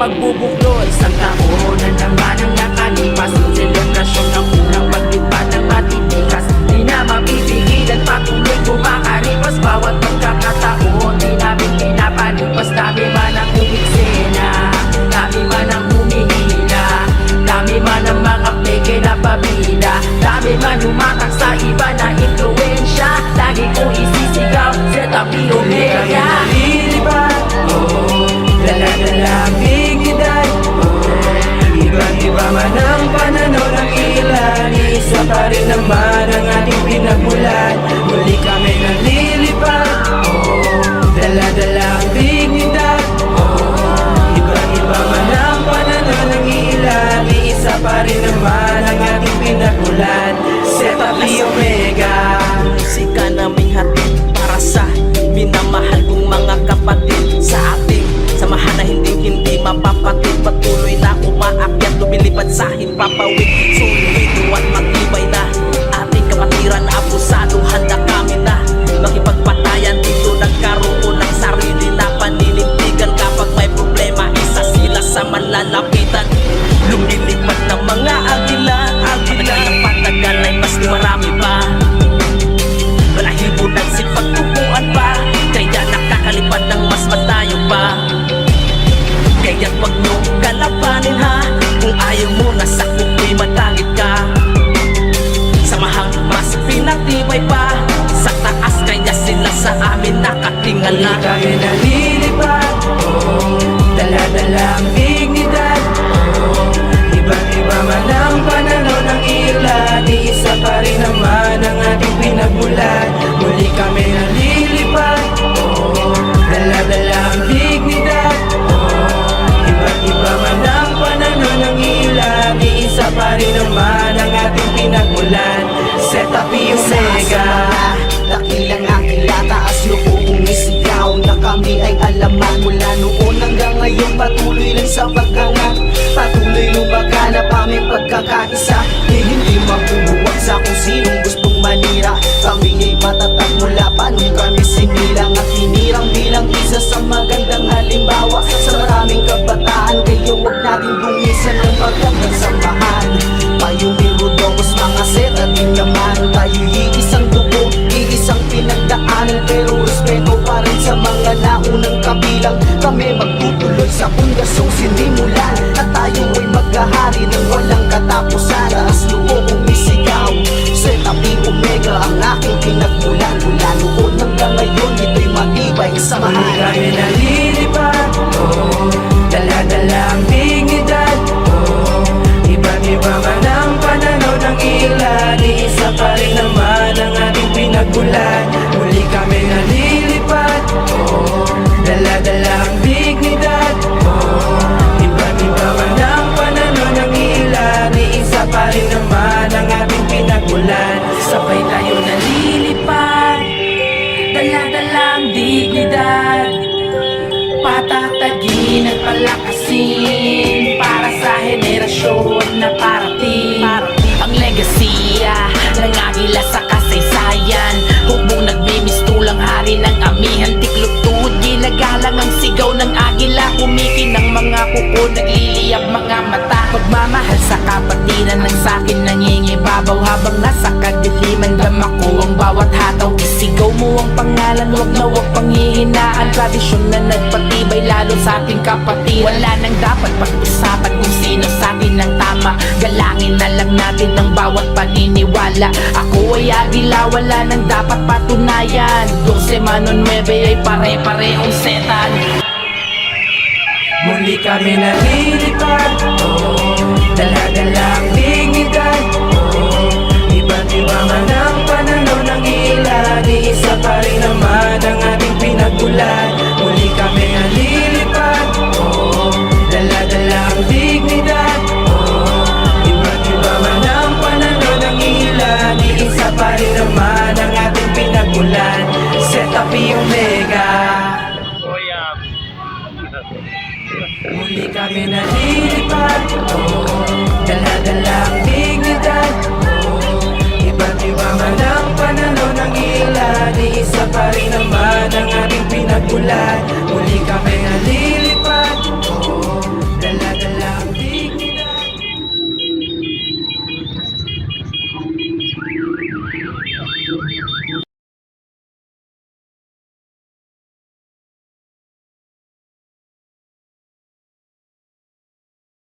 pagbubuklod. Isang taon na naman ang nakalipas, selebrasyon ng unang paglipad ng matitikas. Di na mapipigilan, patuloy kumakaripas. Bawat pagkakataon, di namin pinapalipas. Dami man ang umiksena, dami man ang humihila, dami man ang mga peke na pabida, dami man umatak sa iba na influensya. Lagi ko isisigaw, Zeta-P Omega. Nalilipat, dala-dala ang dignidad. Iba't iba man ang pananaw ng ilan, isa pa rin naman ang ating pinagmulan. Muli kami nalilipat, dala-dala ang dignidad. Iba't iba man ang pananaw ng ilan, isa pa rin naman ang ating pinagmulan. Zeta-P Omega. Musika naming hatid para sa minamahal kong mga kapatid. Sa ating samahan na hindi mapapatid. Patuloy na umaakyat, lumilipad sa himpapawid. Solido at matibay na ating kapatiran. Abusado, handa kami na makipagpatayan. Dito nagkaroon ng sarili na paninindigan. Kapag may problema, isa sila sa malalapitan. Lumilipad ng mga agila. Patagal ng patagal ay mas marami pa. Balahibo ng sipagtubuan pa, kaya nakakalipad ng mas matayo pa. Kaya't wag nyo kalabanin ha, kung ayaw mo nasa kuko'y matangit ka. Samahang mas pinatibay pa, sa taas kaya sila sa amin nakatingala. Muli kami nalilipat, dala-dala ang dignidad. Iba't iba man ang pananaw ng ilan, isa pa rin naman ang ating pinagmulan. Muli kami nalilipat, dala-dala ang dignidad. Iba't iba man ang pananaw ng ilan, isa pa rin naman ang ating pinagmulan. Zeta-P Omega. Dakilang akila, taas loob umisigaw na kami ay alaman. Mula noon hanggang ngayon patuloy lang sa pagkangat. Patuloy lumaganap aming pagkakaisa. Di hindi mabubuwag sa kung sinong gustong manira. Kami ay matatag mula pa nung kami sinilang at hinirang bilang isa sa magandang halimbawa. Sa maraming kabataan, kaya huwag natin dumisan ng pagkakasamahan. Tayo ni Rodongos, mga Zeta din naman. Tayo iisang dugo, iisang pinagdaanan, pero respeto pa rin sa mga naunang kabilang. Kami magtutuloy sa pundasyong sinimulan, at tayo ay maghahari ng walang katapusan. Taas loob umisigaw, Zeta-P Omega ang aking pinagmulan. Mula noon hanggang ngayon, ito'y matibay Muli samahan. kami nalilipat, dala-dala ang dignidad. Iba't iba man ang pananaw ng ilan, isa pa rin naman ang ating pinagmulan. Muli kami nalilipat, dala-dala ang dignidad. Iba't iba man ang pananaw ng ilan, isa pa rin naman ang ating pinagmulan. Sabay tayo nalilipad, dala-dala ang dignidad. Patatagin at palakasin para sa henerasyon na parating. Ang legasiya ng agila sa kasaysayan, hukbong nagmimistulang hari ng amihan. Tiklutod, ginagalang ang sigaw ng agila. Kumikinang mga kuko, nagliliyab mga mata. Pagmamahal sa kapatiran ng sakin nangingibabaw. Habang nasa kadiliman, dama ko ang bawat hataw. Isigaw mo ang pangalan, wag na wag panghihinaan. Tradisyon na nagpatibay lalo sa ating kapatid. Wala nang dapat pag-usapan kung sino sa atin ang tama. Galangin na lang natin ang bawat paniniwala. Ako ay agila, wala nang dapat patunayan. 12 Manon 9 ay pare-parehong setan. Muli kami nalilipat, dala-dala ang dignidad. Iba't iba man ang pananaw ng ilan, isa pa rin naman ang ating pinagmulan. Muli kami nalilipat, dala-dala ang dignidad. Iba't iba man ang pananaw ng ilan, isa pa rin naman ang ating pinagmulan. Zeta-P Omega. Muli kami nalilipat, dala-dala